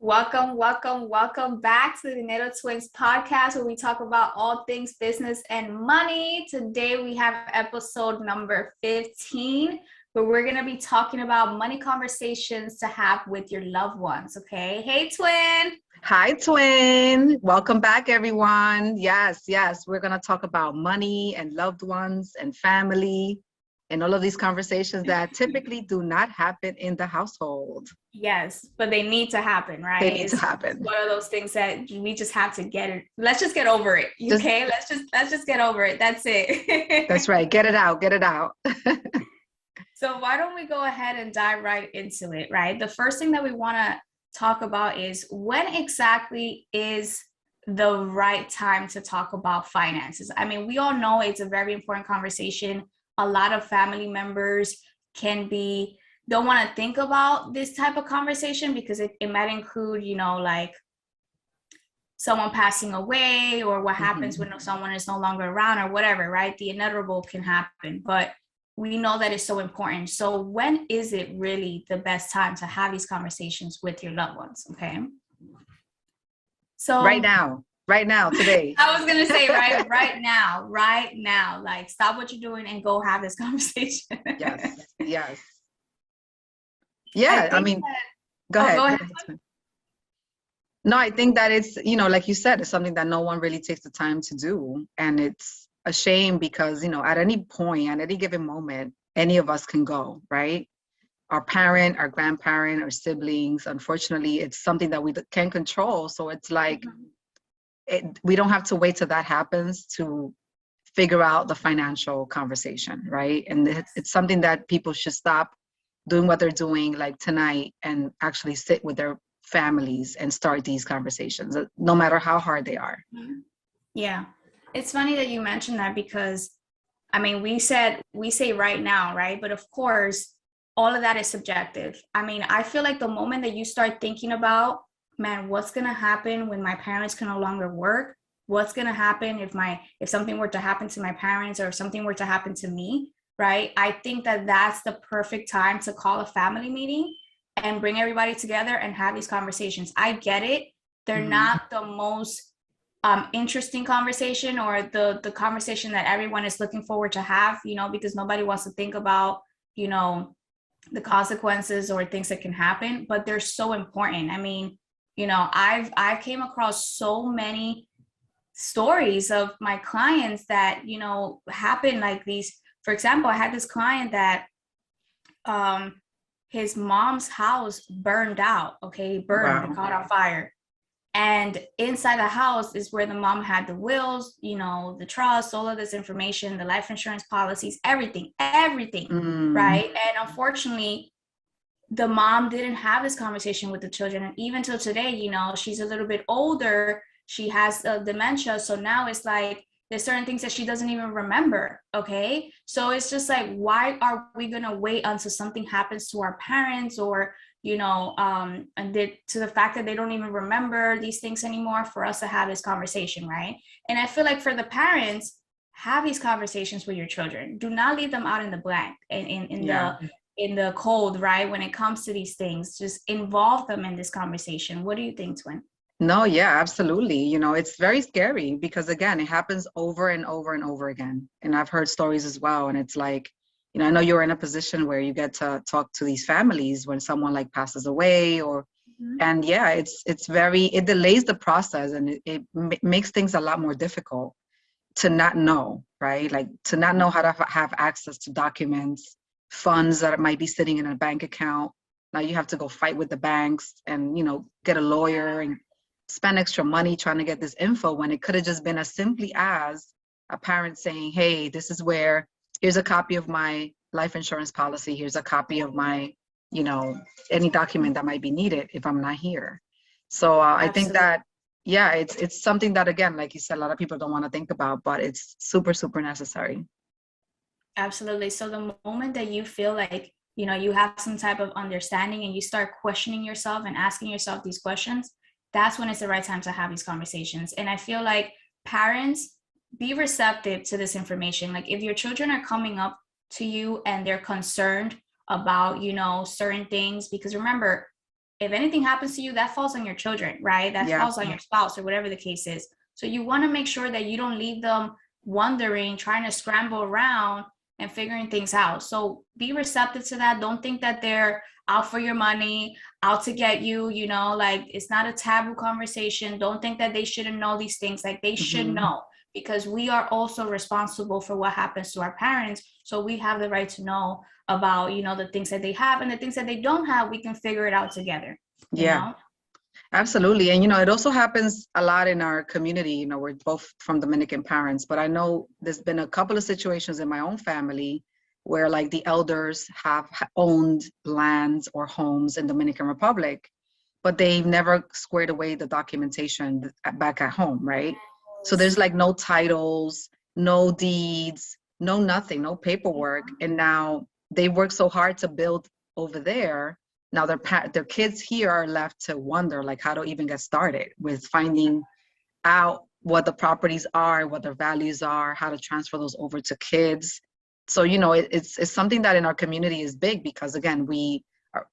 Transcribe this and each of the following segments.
Welcome back to the Dinero Twins podcast where we talk about all things business and money. Today we have episode number 15 where we're going to be talking about money conversations to have with your loved ones, okay? Hey, twin. Hi, twin. Welcome back, everyone. Yes, we're going to talk about money and loved ones and family and all of these conversations that typically do not happen in the household. Yes, but they need to happen, right? They need to happen. It's one of those things that we just have to get it. Let's just get over it, okay? Let's just get over it. That's it. That's right. Get it out. So why don't we go ahead and dive right into it, right? The first thing that we want to talk about is when exactly is the right time to talk about finances. I mean, we all know it's a very important conversation. A lot of family members don't want to think about this type of conversation because it might include, like someone passing away or what happens when someone is no longer around or whatever, right? The inevitable can happen, but we know that it's so important. So when is it really the best time to have these conversations with your loved ones? Okay. So right now, today. I was going to say, right now, like stop what you're doing and go have this conversation. Yes. Yeah. I mean, go ahead. No, I think that it's, like you said, it's something that no one really takes the time to do. And it's a shame because, at any point, at any given moment, any of us can go, right? Our parent, our grandparent, our siblings, unfortunately, it's something that we can't control. So it's like, we don't have to wait till that happens to figure out the financial conversation, right? And it's something that people should stop doing what they're doing like tonight and actually sit with their families and start these conversations, no matter how hard they are. Yeah. It's funny that you mentioned that because, I mean, we say right now, right? But of course, all of that is subjective. I mean, I feel like the moment that you start thinking about, man, what's going to happen when my parents can no longer work? What's going to happen if something were to happen to my parents or if something were to happen to me, right? I think that that's the perfect time to call a family meeting and bring everybody together and have these conversations. I get it. They're not the most interesting conversation or the conversation that everyone is looking forward to have, because nobody wants to think about, the consequences or things that can happen, but they're so important. I mean, I've came across so many stories of my clients that, happen like these. For example, I had this client that his mom's house burned out. Okay. It caught on fire. And inside the house is where the mom had the wills, the trust, all of this information, the life insurance policies, everything, right? And unfortunately, the mom didn't have this conversation with the children. And even till today, she's a little bit older. She has dementia. So now it's like, there's certain things that she doesn't even remember. Okay. So it's just like, why are we going to wait until something happens to our parents or, to the fact that they don't even remember these things anymore for us to have this conversation. Right. And I feel like for the parents, have these conversations with your children. Do not leave them out in the blank and in the cold, right? When it comes to these things, just involve them in this conversation. What do you think, twin? No, yeah, absolutely. It's very scary because again, it happens over and over and over again. And I've heard stories as well. And it's like, I know you're in a position where you get to talk to these families when someone like passes away and yeah, it delays the process and it makes things a lot more difficult to not know, right? Like to not know how to have access to documents, funds that might be sitting in a bank account. Now you have to go fight with the banks and, get a lawyer and spend extra money trying to get this info when it could have just been as simply as a parent saying, hey, here's a copy of my life insurance policy. Here's a copy of my, any document that might be needed if I'm not here. So I think that, yeah, it's something that, again, like you said, a lot of people don't want to think about, but it's super, super necessary. Absolutely. So the moment that you feel like, you have some type of understanding and you start questioning yourself and asking yourself these questions, that's when it's the right time to have these conversations. And I feel like parents, be receptive to this information. Like if your children are coming up to you and they're concerned about, certain things, because remember, if anything happens to you, that falls on your children, right? That Yeah. falls on your spouse or whatever the case is. So you want to make sure that you don't leave them wondering, trying to scramble around and figuring things out. So be receptive to that. Don't think that they're out for your money, out to get you, you know, like it's not a taboo conversation. Don't think that they shouldn't know these things. Like they should know, because we are also responsible for what happens to our parents. So we have the right to know about, you know, the things that they have and the things that they don't have. We can figure it out together. You Yeah. know? Absolutely. And, you know, it also happens a lot in our community. You know, we're both from Dominican parents, but I know there's been a couple of situations in my own family where like the elders have owned lands or homes in Dominican Republic, but they've never squared away the documentation back at home, right? So there's like no titles, no deeds, no nothing, no paperwork. And now they work so hard to build over there. Now their kids here are left to wonder like how to even get started with finding out what the properties are, what their values are, how to transfer those over to kids. So, you know, it's something that in our community is big because again,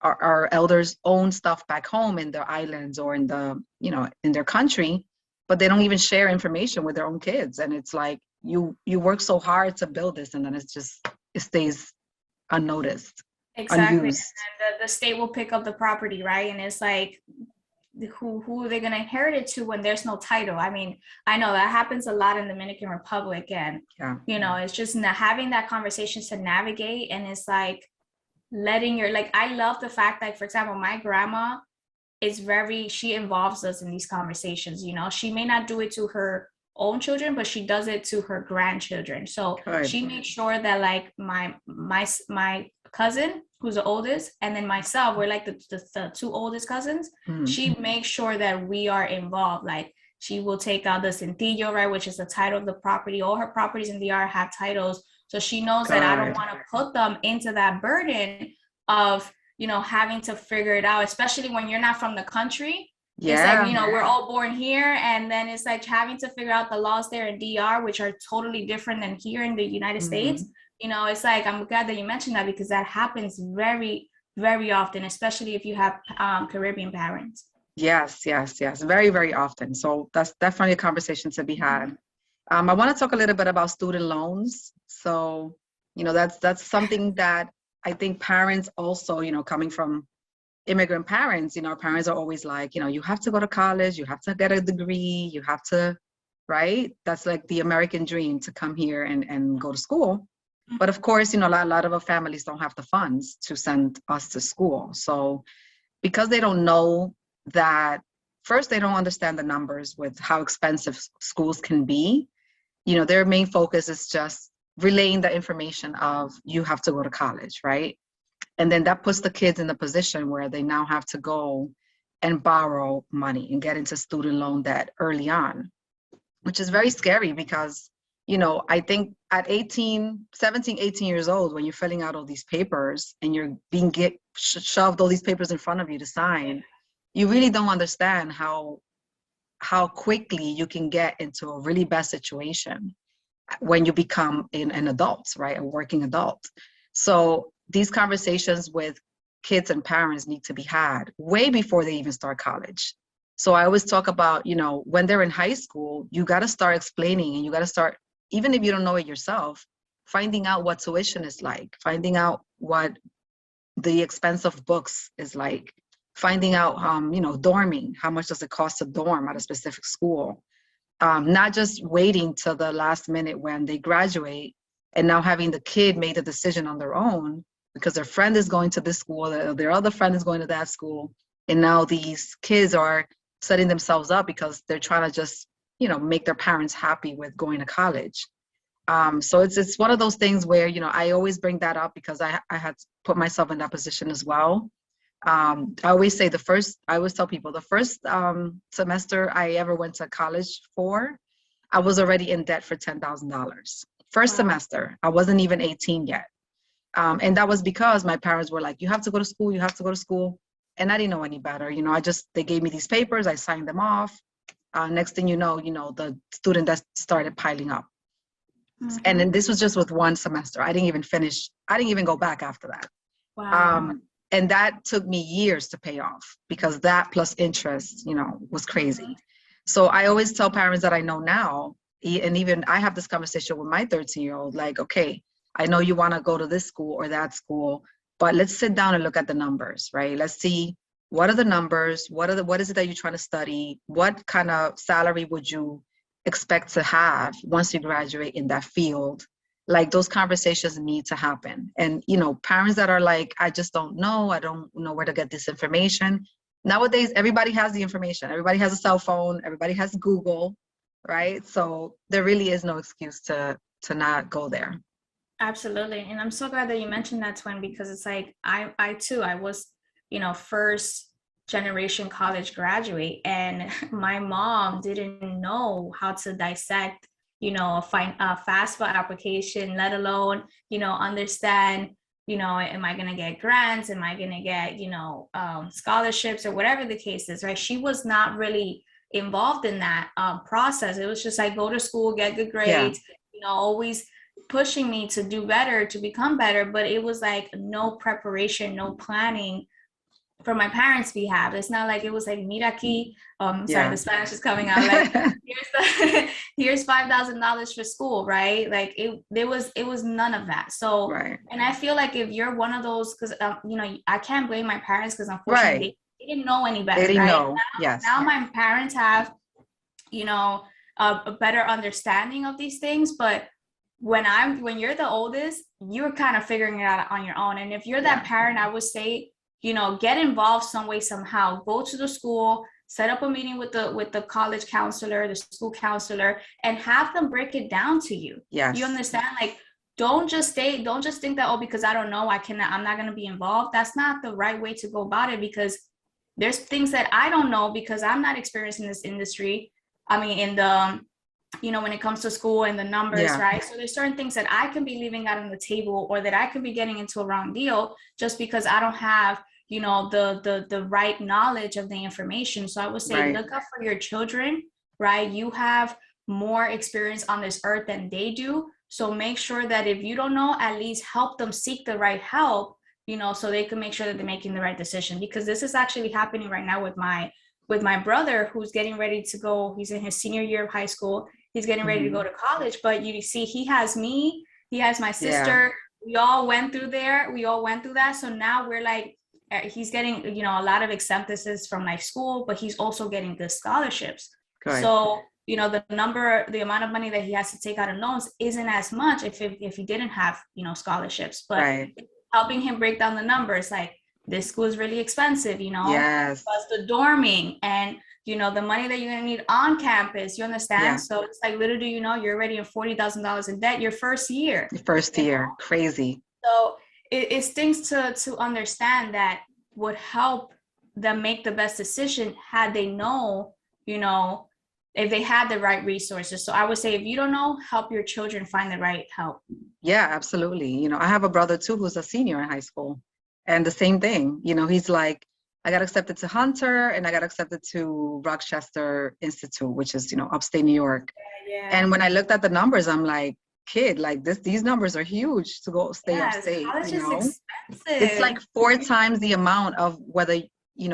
our elders own stuff back home in their islands or in the, you know, in their country, but they don't even share information with their own kids. And it's like you work so hard to build this and then it stays unnoticed. Exactly. Unused. And the state will pick up the property, right? And it's like, who are they going to inherit it to when there's no title? I mean, I know that happens a lot in Dominican Republic, and Yeah. you know, it's just having that conversation to navigate, and it's like letting your, like, I love the fact that, for example, my grandma is she involves us in these conversations. You know, she may not do it to her own children, but she does it to her grandchildren. So Good. she makes sure that like my cousin, who's the oldest, and then myself, we're like the two oldest cousins. She makes sure that we are involved. Like she will take out the centillo, right, which is the title of the property. All her properties in the yard have titles, so she knows that I don't want to put them into that burden of, you know, having to figure it out, especially when you're not from the country. Yeah. It's like, you know, we're all born here, and then it's like having to figure out the laws there in DR, which are totally different than here in the United States. You know, it's like, I'm glad that you mentioned that because that happens very, very often, especially if you have Caribbean parents. Yes, yes, yes. Very, very often. So that's definitely a conversation to be had. I want to talk a little bit about student loans. So, you know, that's something that I think parents also, you know, coming from immigrant parents, you know, parents are always like, you know, you have to go to college, you have to get a degree, you have to, right? That's like the American dream, to come here and go to school. But of course, you know, a lot of our families don't have the funds to send us to school. So because they don't know that, first, they don't understand the numbers with how expensive schools can be. You know, their main focus is just relaying the information of you have to go to college, right? And then that puts the kids in a position where they now have to go and borrow money and get into student loan debt early on, which is very scary because, you know, I think at 17, 18 years old, when you're filling out all these papers and you're being shoved all these papers in front of you to sign, you really don't understand how quickly you can get into a really bad situation when you become an adult, right? A working adult. So these conversations with kids and parents need to be had way before they even start college. So I always talk about, you know, when they're in high school, you got to start explaining, and you got to start, even if you don't know it yourself, finding out what tuition is like, finding out what the expense of books is like, finding out, you know, dorming, how much does it cost to dorm at a specific school? Not just waiting till the last minute when they graduate and now having the kid make the decision on their own because their friend is going to this school, their other friend is going to that school. And now these kids are setting themselves up because they're trying to just, you know, make their parents happy with going to college. So it's one of those things where, you know, I always bring that up because I had put myself in that position as well. I always say I always tell people the first semester I ever went to college for, I was already in debt for $10,000. First semester, I wasn't even 18 yet. And that was because my parents were like, you have to go to school, you have to go to school. And I didn't know any better. You know, they gave me these papers, I signed them off. Next thing you know, the student that started piling up. And then this was just with one semester. I didn't even go back after that. Wow. And that took me years to pay off because that plus interest, was crazy. So I always tell parents that I know now, and even I have this conversation with my 13-year-old, like, okay, I know you want to go to this school or that school, but let's sit down and look at the numbers, right? Let's see, what are the numbers? What is it that you're trying to study? What kind of salary would you expect to have once you graduate in that field? Like, those conversations need to happen. And, parents that are like, I just don't know. I don't know where to get this information. Nowadays, everybody has the information. Everybody has a cell phone. Everybody has Google, right? So there really is no excuse to not go there. Absolutely. And I'm so glad that you mentioned that, Twin, because it's like I too, I was, first generation college graduate, and my mom didn't know how to dissect, find a FAFSA application, let alone, understand, am I going to get grants? Am I going to get, scholarships or whatever the case is, right? She was not really involved in that process. It was just like, go to school, get good grades, always pushing me to do better, to become better. But it was like no preparation, no planning for my parents' behalf. It's not like it was like, mira aquí, sorry, the Spanish is coming out, like, here's $5,000 for school, right? Like it was none of that. So, right. And I feel like if you're one of those, because I can't blame my parents, because unfortunately they didn't know any better. They didn't know. Now my parents have, a better understanding of these things, but when you're the oldest, you're kind of figuring it out on your own. And if you're that parent, I would say, get involved some way, somehow. Go to the school, set up a meeting with the college counselor, the school counselor, and have them break it down to you. Yes. You understand? Like, don't just think that, because I don't know, I'm not going to be involved. That's not the right way to go about it, because there's things that I don't know because I'm not experienced in this industry. I mean, in the, when it comes to school and the numbers, right? So there's certain things that I can be leaving out on the table, or that I could be getting into a wrong deal just because I don't have, the right knowledge of the information. So I would say, look out for your children, right? You have more experience on this earth than they do. So make sure that if you don't know, at least help them seek the right help, so they can make sure that they're making the right decision. Because this is actually happening right now with my brother, who's getting ready to go. He's in his senior year of high school. He's getting ready to go to college, but you see, he has me, he has my sister. We all went through that. So now we're like, he's getting, a lot of acceptances from like school, but he's also getting good scholarships. Good. So, the amount of money that he has to take out in loans isn't as much if he didn't have, scholarships, but helping him break down the numbers, like, this school is really expensive, yes, plus the dorming and, the money that you're going to need on campus, you understand? Yeah. So it's like, little do you know, you're already in $40,000 in debt your first year. Crazy. So it's things to understand that would help them make the best decision had they know, if they had the right resources. So I would say, if you don't know, help your children find the right help. Yeah, absolutely. I have a brother too, who's a senior in high school, and the same thing, he's like, I got accepted to Hunter and I got accepted to Rochester Institute, which is, upstate New York. Yeah. And when I looked at the numbers, I'm like, kid, like these numbers are huge to go stay upstate. College is expensive. It's like 4 times the amount of whether,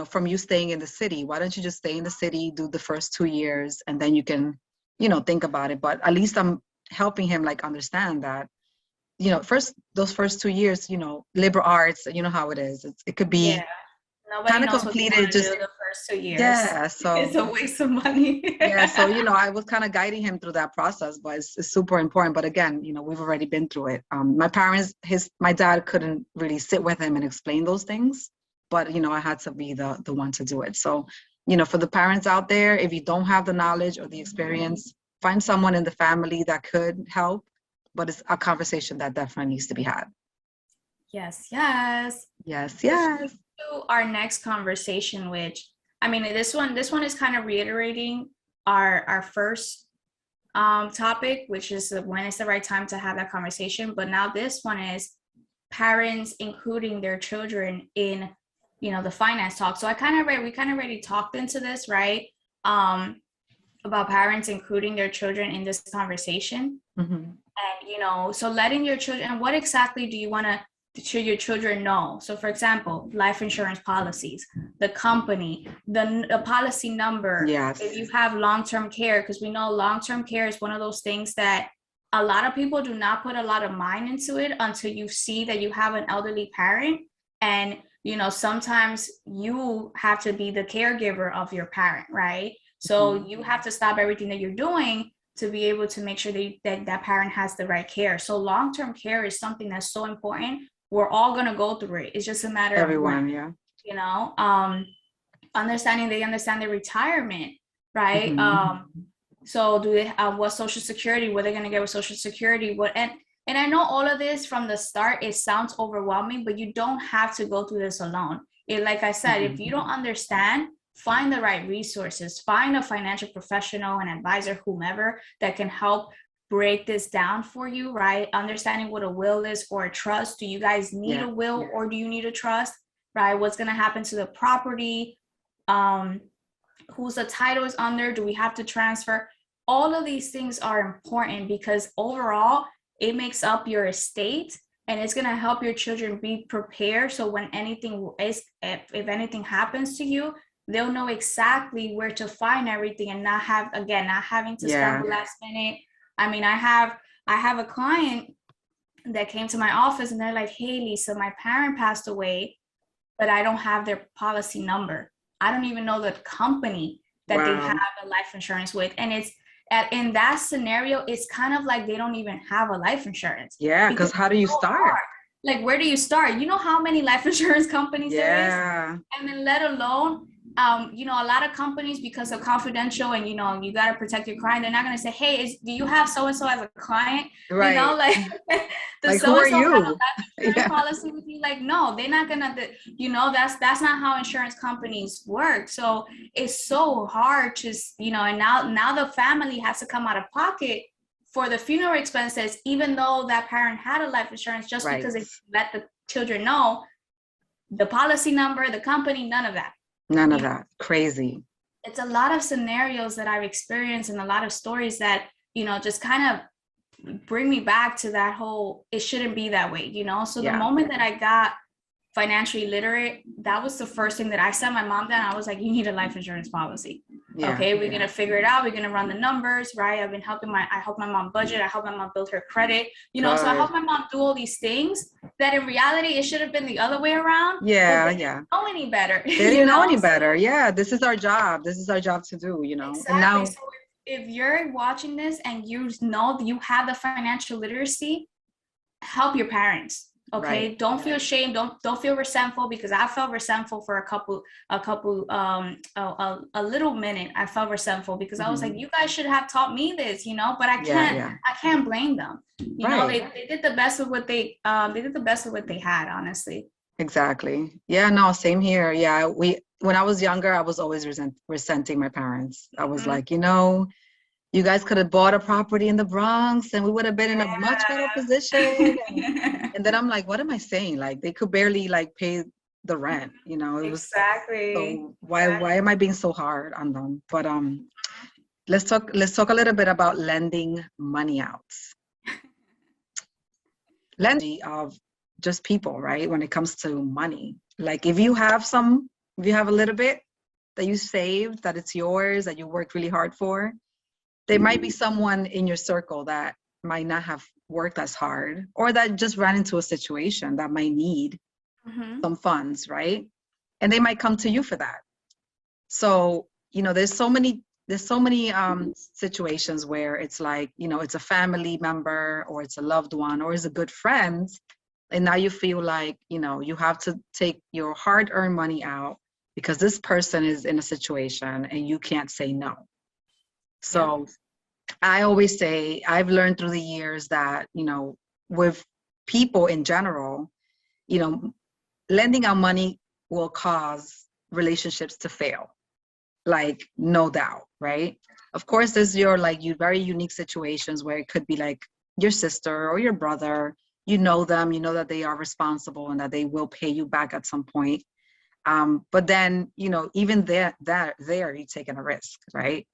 from you staying in the city. Why don't you just stay in the city, do the first 2 years, and then you can, think about it. But at least I'm helping him like understand that, those first 2 years, liberal arts, you know how it is. It could be kind of completed just the first 2 years. Yeah, so it's a waste of money. Yeah, so I was kind of guiding him through that process, but it's super important. But again, we've already been through it. My dad couldn't really sit with him and explain those things, but I had to be the one to do it. So for the parents out there, if you don't have the knowledge or the experience, find someone in the family that could help. But it's a conversation that definitely needs to be had. Yes. To our next conversation, which, I mean, this one is kind of reiterating our first topic, which is when is the right time to have that conversation. But now this one is parents including their children in, the finance talk. So we kind of already talked into this, right? About parents including their children in this conversation. Mm-hmm. And, so letting your children, what exactly do you want to should your children know? So for example, life insurance policies, the company, the policy number. Yes. If you have long-term care, because we know long-term care is one of those things that a lot of people do not put a lot of mind into it until you see that you have an elderly parent. And, you know, sometimes you have to be the caregiver of your parent, right? So you have to stop everything that you're doing to be able to make sure that parent has the right care. So long-term care is something that's so important. We're all going to go through it. It's just a matter of when, Yeah. you know, they understand their retirement, right? So do they, what Social Security, what they're going to get with Social Security, and I know all of this from the start, it sounds overwhelming, but you don't have to go through this alone. Like I said, if you don't understand, find the right resources, find a financial professional, an advisor, whomever that can help break this down for you, right? Understanding what a will is or a trust. Do you guys need a will or do you need a trust, right? What's going to happen to the property? Whose the title is under? Do we have to transfer? All of these things are important because overall, it makes up your estate and it's going to help your children be prepared. So when if anything happens to you, they'll know exactly where to find everything and not having to scramble last minute. I mean, I have a client that came to my office and they're like, hey, Lisa, my parent passed away, but I don't have their policy number. I don't even know the company that they have a life insurance with. And it's in that scenario, it's kind of like they don't even have a life insurance. Yeah, because how do you start? Like, where do you start? You know how many life insurance companies there is? And then let alone, you know, a lot of companies, because of confidential and, you know, you got to protect your client, they're not going to say, hey, do you have so-and-so as a client? Right. You know, like, like who are you? Have a life insurance policy with you? Like, no, they're not going to, you know, that's not how insurance companies work. So it's so hard to, you know, and now the family has to come out of pocket for the funeral expenses, even though that parent had a life insurance, just because they let the children know the policy number, the company, none of that. None of that. Crazy. It's a lot of scenarios that I've experienced and a lot of stories that, you know, just kind of bring me back to that whole, it shouldn't be that way, you know? So the moment that I got financially literate, that was the first thing that I sat my mom down. I was like, you need a life insurance policy. Okay, we're going to figure it out. We're going to run the numbers, right? I help my mom budget. I help my mom build her credit, you know, so I help my mom do all these things that in reality, it should have been the other way around. Yeah. Didn't know any better. They didn't know any better. Yeah. This is our job. This is our job to do, you know. Exactly. And now, so if you're watching this and you know you have the financial literacy, help your parents. Okay. Don't feel ashamed. Don't feel resentful, because I felt resentful for a little minute. I felt resentful because I was like, you guys should have taught me this, you know, but I can't blame them. You know, they did the best with what they did the best with what they had, honestly. Exactly. Yeah, no, same here. Yeah. When I was younger, I was always resenting my parents. I was like, you know, you guys could have bought a property in the Bronx and we would have been in a much better position. And then I'm like, what am I saying? Like, they could barely like pay the rent, you know. It was so why am I being so hard on them? But let's talk a little bit about lending money out. Lending of just people, right? When it comes to money. Like if you have a little bit that you saved, that it's yours, that you worked really hard for, there might be someone in your circle that might not have worked as hard, or that just ran into a situation that might need some funds, right? And they might come to you for that. So, you know, there's so many situations where it's like, you know, it's a family member or it's a loved one or it's a good friend. And now you feel like, you know, you have to take your hard-earned money out because this person is in a situation and you can't say no. So I always say, I've learned through the years that, you know, with people in general, you know, lending out money will cause relationships to fail. Like, no doubt, right? Of course, there's your very unique situations where it could be like your sister or your brother, you know them, you know that they are responsible and that they will pay you back at some point. But then, you know, even there you're taking a risk, right?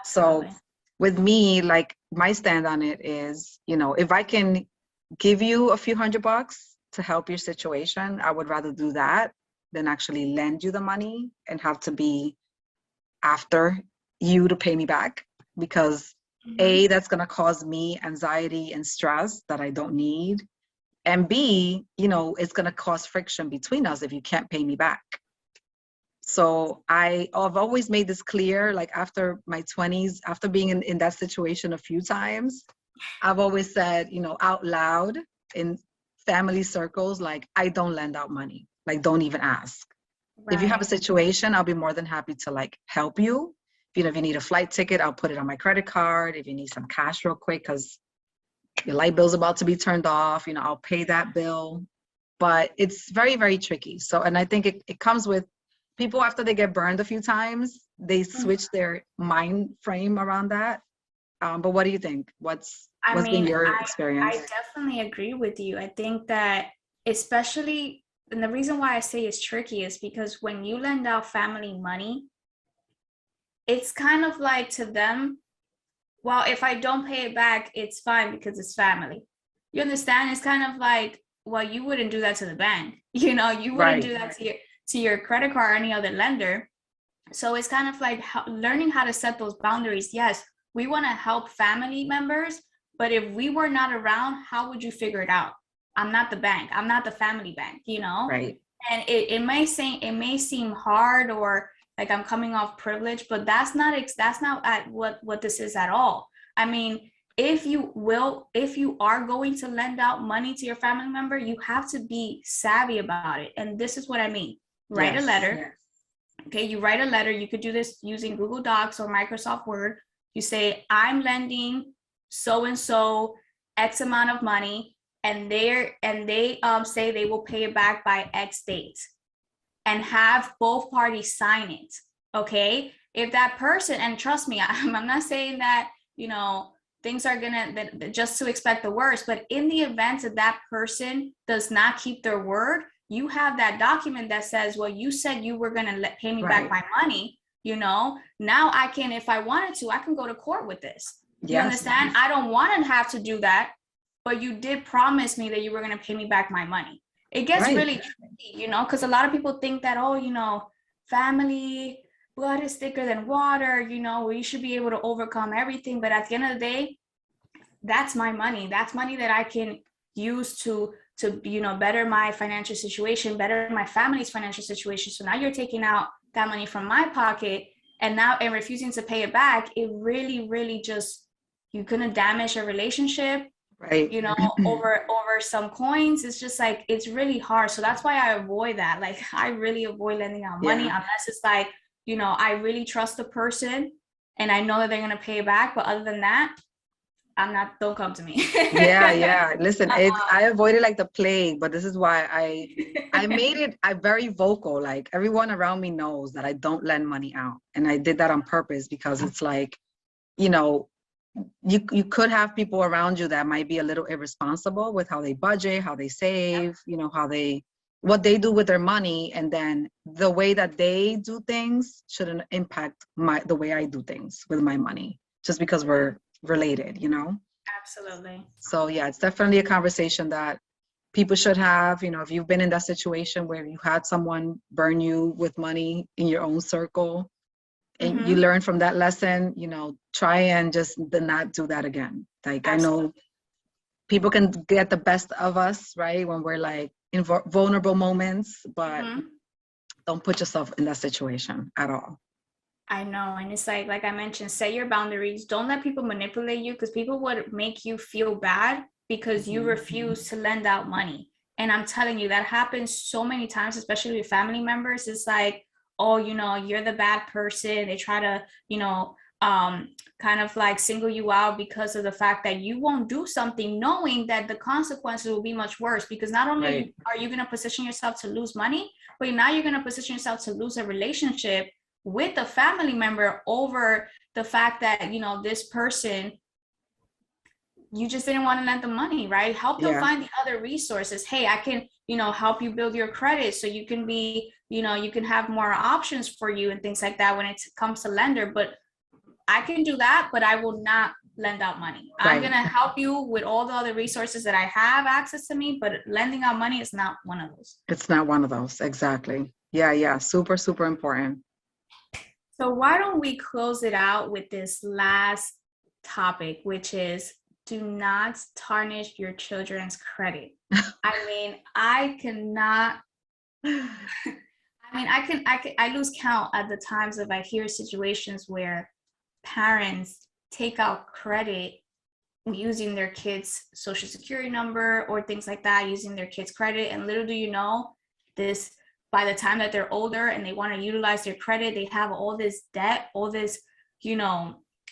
Absolutely. So with me, like my stand on it is, you know, if I can give you a few $100 to help your situation, I would rather do that than actually lend you the money and have to be after you to pay me back, because A, that's going to cause me anxiety and stress that I don't need. And B, it's going to cause friction between us if you can't pay me back. So I've always made this clear, like after my 20s, after being in that situation a few times, I've always said, out loud in family circles, like, I don't lend out money. Like, don't even ask. If you have a situation, I'll be more than happy to like help you. If you need a flight ticket, I'll put it on my credit card. If you need some cash real quick because your light bill's about to be turned off, I'll pay that bill. But it's very, very tricky. So, and I think it comes with people after they get burned a few times, they switch their mind frame around that. But what do you think? What's been your experience? I definitely agree with you. I think that especially, and the reason why I say it's tricky is because when you lend out family money, it's kind of like to them, well, if I don't pay it back, it's fine because it's family. You understand? It's kind of like, well, you wouldn't do that to the bank. You wouldn't do that to your credit card or any other lender. So it's kind of like learning how to set those boundaries. Yes, we want to help family members, but if we were not around, how would you figure it out? I'm not the bank. I'm not the family bank, Right. And it may seem hard or like I'm coming off privilege, but that's not at what this is at all. I mean, if you are going to lend out money to your family member, you have to be savvy about it. And this is what I mean. Write a letter. Yes. Okay, you write a letter. You could do this using Google Docs or Microsoft Word. You say, I'm lending so-and-so X amount of money, and they say they will pay it back by X date, and have both parties sign it. Okay, if that person, and trust me, I'm not saying that things are gonna just to expect the worst, but in the event that that person does not keep their word, you have that document that says, well, you said you were gonna pay me back my money. Now I can, if I wanted to, I can go to court with this. You understand? I don't want to have to do that, but you did promise me that you were going to pay me back my money. It gets really tricky, because a lot of people think that, family, blood is thicker than water, we should be able to overcome everything. But at the end of the day, that's my money. That's money that I can use to better my financial situation, better my family's financial situation. So now you're taking out that money from my pocket and refusing to pay it back. It really, really just, you're going to damage a relationship, right? over some coins. It's just like, it's really hard. So that's why I avoid that. Like, I really avoid lending out money unless it's like, I really trust the person and I know that they're going to pay it back. But other than that, don't come to me. Yeah. Listen, I avoid it like the plague, but this is why I made it, I'm very vocal. Like, everyone around me knows that I don't lend money out. And I did that on purpose because it's like, you could have people around you that might be a little irresponsible with how they budget, how they save, what they do with their money. And then the way that they do things shouldn't impact the way I do things with my money, just because we're related, Absolutely. So yeah, it's definitely a conversation that people should have. If you've been in that situation where you had someone burn you with money in your own circle and you learn from that lesson, try and just not do that again. Like, absolutely. I know people can get the best of us, right, when we're like in vulnerable moments, but don't put yourself in that situation at all. I know. And it's like I mentioned, set your boundaries. Don't let people manipulate you, because people would make you feel bad because you refuse to lend out money. And I'm telling you, that happens so many times, especially with family members. It's like, oh, you're the bad person. They try to, kind of like single you out because of the fact that you won't do something, knowing that the consequences will be much worse. Because not only are you going to position yourself to lose money, but now you're going to position yourself to lose a relationship with a family member over the fact that, this person, you just didn't want to lend the money, right? Help them find the other resources. Hey, I can, help you build your credit so you can be, you can have more options for you and things like that when it comes to lender. But I can do that, but I will not lend out money. Right. I'm going to help you with all the other resources that I have access to me, but lending out money is not one of those. It's not one of those. Exactly. Yeah. Super, super important. So why don't we close it out with this last topic, which is do not tarnish your children's credit. I mean, I cannot. I lose count at the times if I hear situations where parents take out credit using their kids' social security number or things like that, using their kids' credit. And little do you know, this, by the time that they're older and they want to utilize their credit, they have all this debt, all this,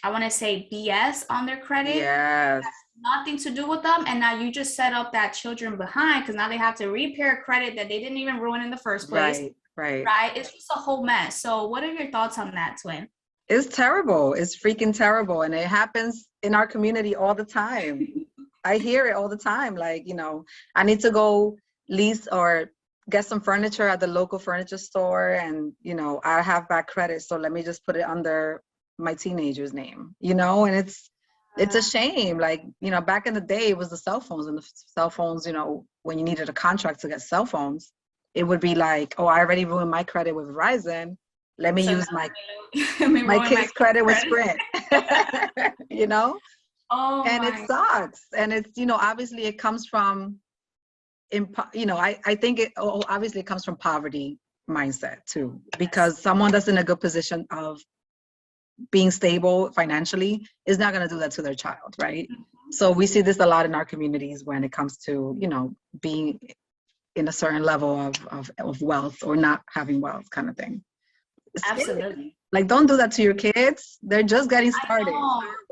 I want to say BS on their credit. Yes. Nothing to do with them. And now you just set up that children behind because now they have to repair credit that they didn't even ruin in the first place. Right. It's just a whole mess. So what are your thoughts on that, Twin? It's terrible. It's freaking terrible. And it happens in our community all the time. I hear it all the time. Like, I need to go lease or get some furniture at the local furniture store. And, I have bad credit. So let me just put it under my teenager's name, and it's a shame. Like, back in the day, it was the cell phones, and the cell phones, when you needed a contract to get cell phones, it would be like, oh, I already ruined my credit with Verizon. Let me use my kid's credit with Sprint, Oh, and it sucks. And it's, obviously it comes from, I think it obviously it comes from poverty mindset too, because someone that's in a good position of being stable financially is not going to do that to their child, right? So we see this a lot in our communities when it comes to, being in a certain level of wealth or not having wealth kind of thing. Absolutely. Like, don't do that to your kids. They're just getting started.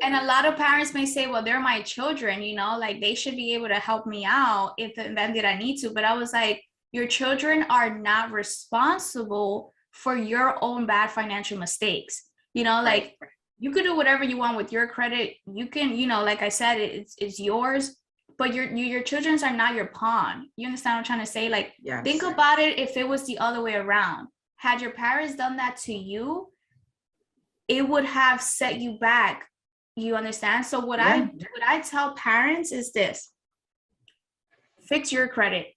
And a lot of parents may say, well, they're my children, like they should be able to help me out if the event that I need to. But I was like, your children are not responsible for your own bad financial mistakes. Like you could do whatever you want with your credit. You can, like I said, it's yours, but your children's are not your pawn. You understand what I'm trying to say? Like, yes. Think about it if it was the other way around. Had your parents done that to you, it would have set you back. You understand? So what I tell parents is this: fix your credit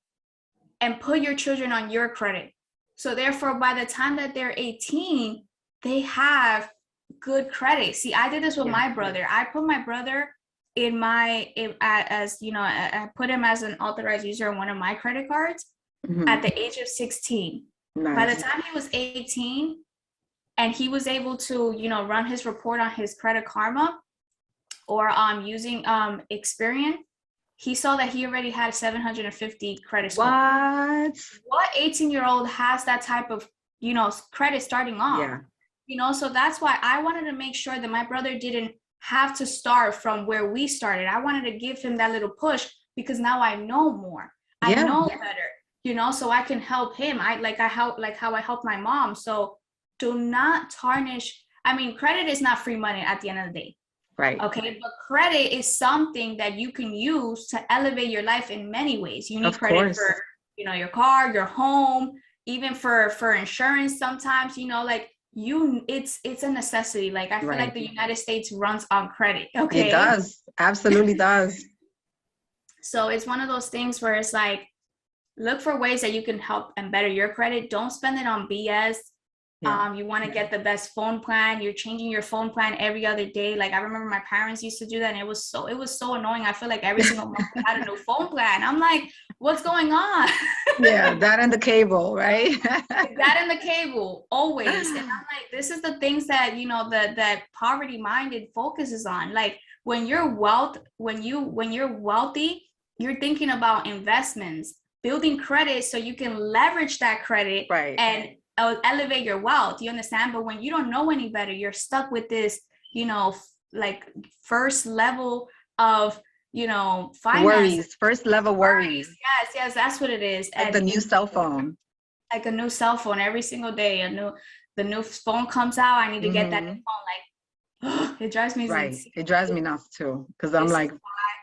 and put your children on your credit. So therefore, by the time that they're 18, they have good credit. See, I did this with my brother. I put my brother I put him as an authorized user on one of my credit cards at the age of 16. Nice. By the time he was 18 and he was able to, run his report on his Credit Karma or using Experian, he saw that he already had 750 credit score. What 18-year-old has that type of, credit starting off? Yeah. So that's why I wanted to make sure that my brother didn't have to start from where we started. I wanted to give him that little push because now I know more. I know better, so I can help him. How I helped my mom. So do not tarnish. I mean, credit is not free money at the end of the day. Right. Okay. But credit is something that you can use to elevate your life in many ways. You need credit for, your car, your home, even for insurance sometimes, it's a necessity. Like I feel like the United States runs on credit. Okay. It does. Absolutely does. So it's one of those things where it's like, look for ways that you can help and better your credit. Don't spend it on BS. You want to get the best phone plan. You're changing your phone plan every other day. Like I remember my parents used to do that, and it was so annoying. I feel like every single month I had a new phone plan. I'm like, what's going on? That and the cable, right? That and the cable, always. And I'm like, this is the things that that poverty minded focuses on. Like when you're wealthy, you're thinking about investments, building credit so you can leverage that credit and elevate your wealth. You understand? But when you don't know any better, you're stuck with this, like first level of, finance. First level worries. Yes, that's what it is. Like the new cell phone. Like a new cell phone every single day. The new phone comes out. I need to get that new phone. Like, it drives me nuts. It drives me nuts too. Because I'm like,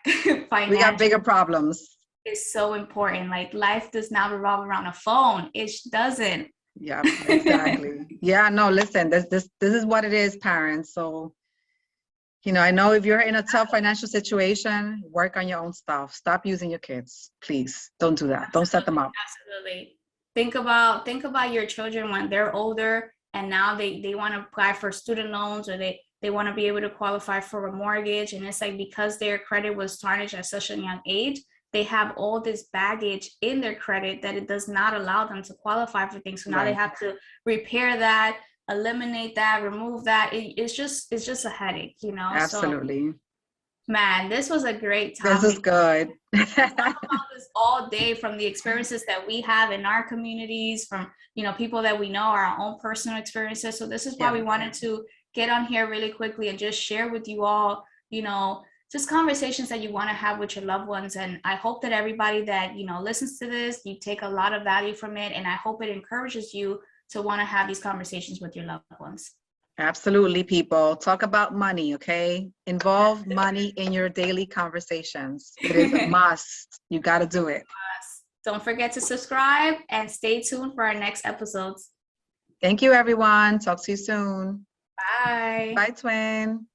we got bigger problems. It's so important. Like life does not revolve around a phone. It doesn't. Yeah, exactly. Yeah, no, listen, this is what it is, parents. So I know if you're in a tough financial situation, work on your own stuff. Stop using your kids. Please don't do that. Don't set them up. Absolutely. Think about your children when they're older and now they want to apply for student loans, or they want to be able to qualify for a mortgage. And it's like, because their credit was tarnished at such a young age, they have all this baggage in their credit that it does not allow them to qualify for things. So now they have to repair that, eliminate that, remove that. It's just a headache, Absolutely. So man, this was a great This is topic. good. Talk about this all day, from the experiences that we have in our communities, from people that we know, our own personal experiences. So this is why we wanted to get on here really quickly and just share with you all, just conversations that you want to have with your loved ones. And I hope that everybody that listens to this, you take a lot of value from it, and I hope it encourages you to want to have these conversations with your loved ones. Absolutely, people. Talk about money, okay? Involve money in your daily conversations. It is a must. You got to do it. Don't forget to subscribe and stay tuned for our next episodes. Thank you, everyone. Talk to you soon. Bye. Bye, twin.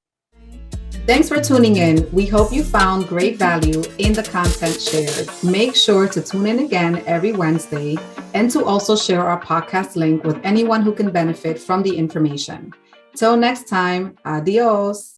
Thanks for tuning in. We hope you found great value in the content shared. Make sure to tune in again every Wednesday, and to also share our podcast link with anyone who can benefit from the information. Till next time, adios.